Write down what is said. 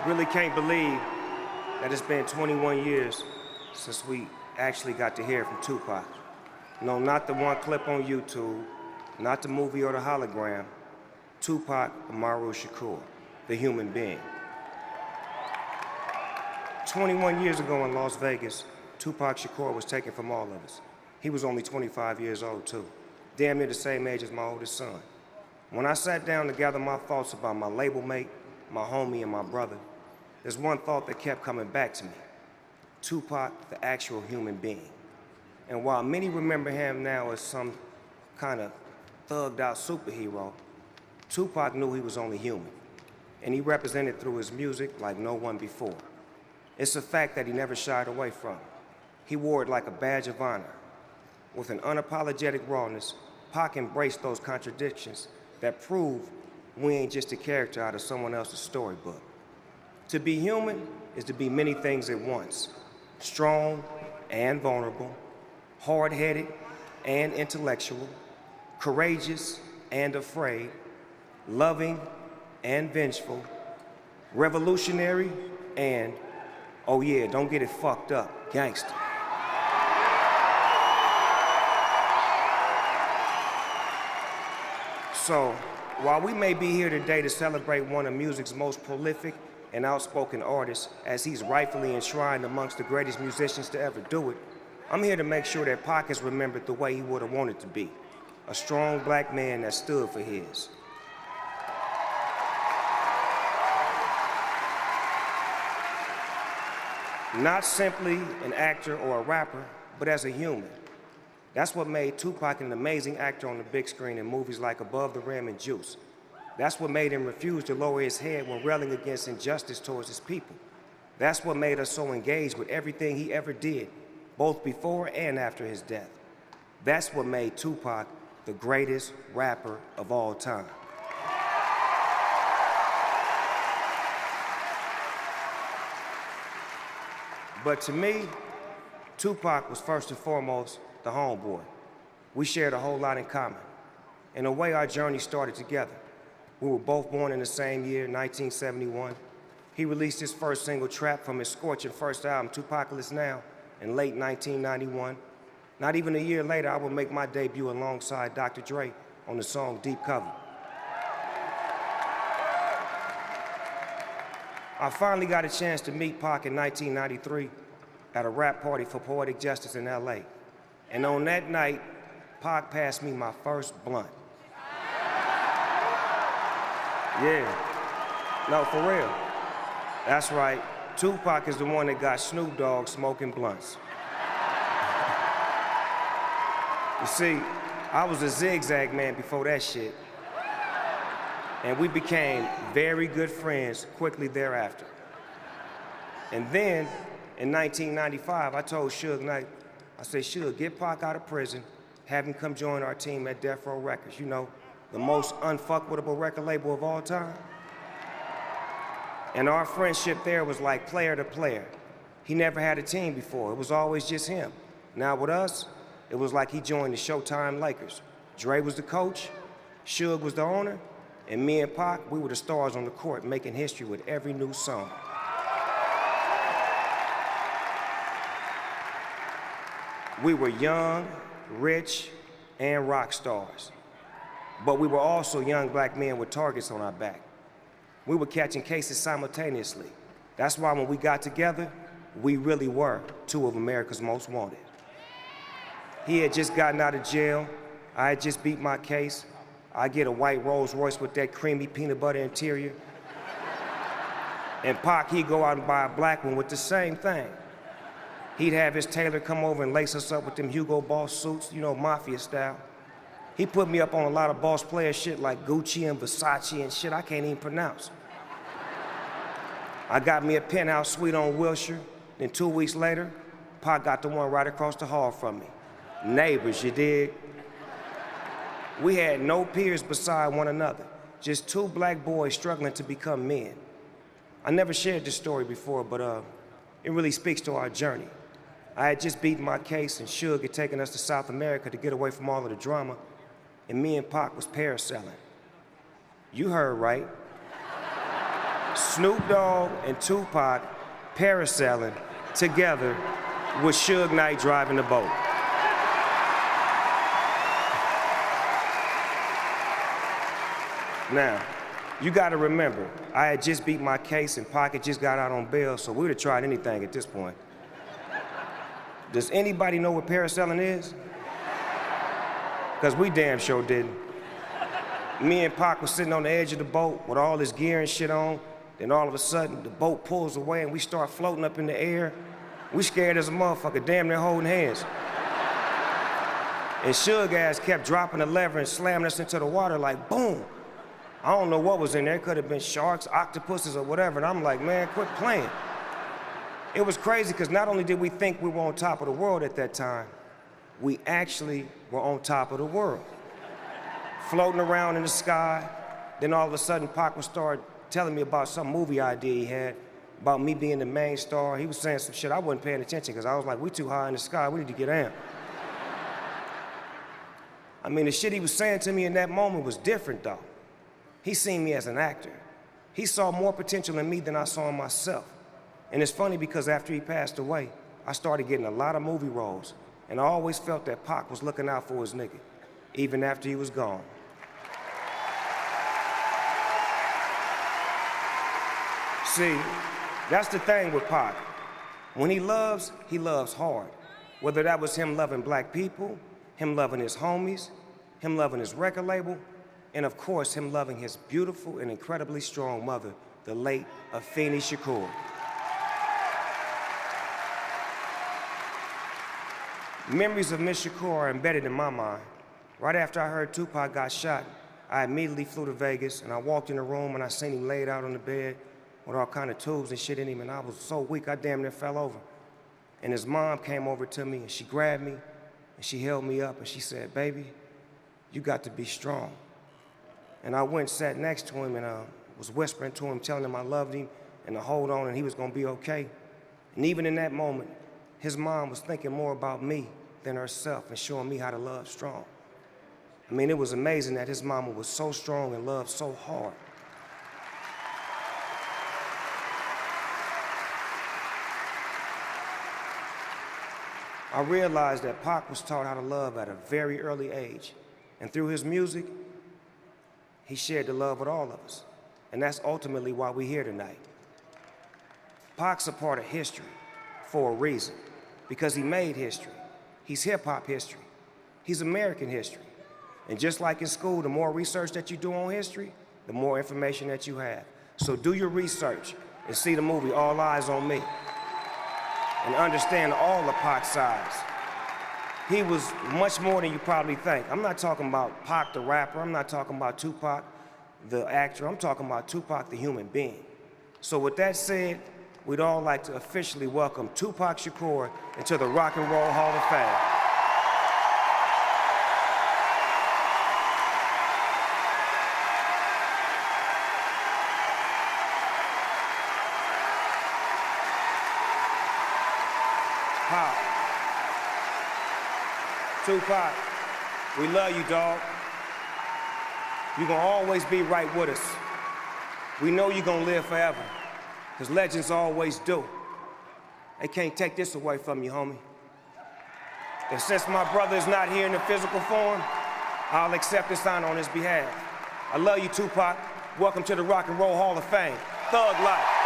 Really can't believe that it's been 21 years since we actually got to hear from Tupac. No, not the one clip on YouTube, not the movie or the hologram. Tupac Amaru Shakur, the human being. 21 years ago in Las Vegas, Tupac Shakur was taken from all of us. He was only 25 years old, too. Damn near the same age as my oldest son. When I sat down to gather my thoughts about my label mate, my homie, and my brother, there's one thought that kept coming back to me. Tupac, the actual human being. And while many remember him now as some kind of thugged out superhero, Tupac knew he was only human. And he represented through his music like no one before. It's a fact that he never shied away from. He wore it like a badge of honor. With an unapologetic rawness, Pac embraced those contradictions that prove we ain't just a character out of someone else's storybook. To be human is to be many things at once. Strong and vulnerable, hard-headed and intellectual, courageous and afraid, loving and vengeful, revolutionary and, oh yeah, don't get it fucked up, gangster. So, while we may be here today to celebrate one of music's most prolific and outspoken artists, as he's rightfully enshrined amongst the greatest musicians to ever do it, I'm here to make sure that Pac is remembered the way he would have wanted to be, a strong black man that stood for his. Not simply an actor or a rapper, but as a human. That's what made Tupac an amazing actor on the big screen in movies like Above the Rim and Juice. That's what made him refuse to lower his head when railing against injustice towards his people. That's what made us so engaged with everything he ever did, both before and after his death. That's what made Tupac the greatest rapper of all time. But to me, Tupac was first and foremost the homeboy. We shared a whole lot in common. In a way, our journey started together. We were both born in the same year, 1971. He released his first single, Trap, from his scorching first album, Tupacalypse Now, in late 1991. Not even a year later, I would make my debut alongside Dr. Dre on the song Deep Cover. I finally got a chance to meet Pac in 1993 at a rap party for Poetic Justice in LA. And on that night, Pac passed me my first blunt. Yeah, no, for real. That's right, Tupac is the one that got Snoop Dogg smoking blunts. You see, I was a zigzag man before that shit. And we became very good friends quickly thereafter. And then, in 1995, I told Suge Knight, I said, Suge, get Pac out of prison, have him come join our team at Death Row Records, you know, the most unfuckwittable record label of all time. And our friendship there was like player to player. He never had a team before, it was always just him. Now with us, it was like he joined the Showtime Lakers. Dre was the coach, Suge was the owner, and me and Pac, we were the stars on the court making history with every new song. We were young, rich, and rock stars. But we were also young black men with targets on our back. We were catching cases simultaneously. That's why when we got together, we really were two of America's most wanted. He had just gotten out of jail. I had just beat my case. I get a white Rolls Royce with that creamy peanut butter interior. And Pac, he'd go out and buy a black one with the same thing. He'd have his tailor come over and lace us up with them Hugo Boss suits, you know, mafia style. He put me up on a lot of boss player shit like Gucci and Versace and shit I can't even pronounce. I got me a penthouse suite on Wilshire, then 2 weeks later, Pac got the one right across the hall from me. Neighbors, you dig? We had no peers beside one another, just two black boys struggling to become men. I never shared this story before, but it really speaks to our journey. I had just beaten my case, and Suge had taken us to South America to get away from all of the drama, and me and Pac was parasailing. You heard right. Snoop Dogg and Tupac parasailing together with Suge Knight driving the boat. Now, you gotta remember, I had just beat my case and Pac had just got out on bail, so we would have tried anything at this point. Does anybody know what parasailing is? Because we damn sure didn't. Me and Pac was sitting on the edge of the boat with all this gear and shit on, then all of a sudden the boat pulls away and we start floating up in the air. We scared as a motherfucker, damn near holding hands. And Suge ass kept dropping the lever and slamming us into the water like boom. I don't know what was in there. It could have been sharks, octopuses, or whatever. And I'm like, man, quit playing. It was crazy because not only did we think we were on top of the world at that time, we actually were on top of the world. Floating around in the sky. Then all of a sudden, Pac would start telling me about some movie idea he had, about me being the main star. He was saying some shit I wasn't paying attention because I was like, we too high in the sky, we need to get down. I mean, the shit he was saying to me in that moment was different though. He seen me as an actor. He saw more potential in me than I saw in myself. And it's funny because after he passed away, I started getting a lot of movie roles. And I always felt that Pac was looking out for his nigga, even after he was gone. See, that's the thing with Pac. When he loves hard. Whether that was him loving black people, him loving his homies, him loving his record label, and of course, him loving his beautiful and incredibly strong mother, the late Afeni Shakur. Memories of Miss Shakur are embedded in my mind. Right after I heard Tupac got shot, I immediately flew to Vegas and I walked in the room and I seen him laid out on the bed with all kind of tubes and shit in him, and I was so weak I damn near fell over. And his mom came over to me and she grabbed me and she held me up and she said, baby, you got to be strong. And I went and sat next to him and was whispering to him, telling him I loved him and to hold on and he was gonna be okay. And even in that moment, his mom was thinking more about me than herself and showing me how to love strong. I mean, it was amazing that his mama was so strong and loved so hard. I realized that Pac was taught how to love at a very early age. And through his music, he shared the love with all of us. And that's ultimately why we're here tonight. Pac's a part of history for a reason, because he made history. He's hip-hop history. He's American history. And just like in school, the more research that you do on history, the more information that you have. So do your research and see the movie All Eyes on Me and understand all of Pac's sides. He was much more than you probably think. I'm not talking about Pac the rapper. I'm not talking about Tupac the actor. I'm talking about Tupac the human being. So with that said, we'd all like to officially welcome Tupac Shakur into the Rock and Roll Hall of Fame. Pac. Tupac, we love you, dog. You're gonna always be right with us. We know you're gonna live forever, because legends always do. They can't take this away from you, homie. And since my brother is not here in the physical form, I'll accept this honor on his behalf. I love you, Tupac. Welcome to the Rock and Roll Hall of Fame. Thug Life.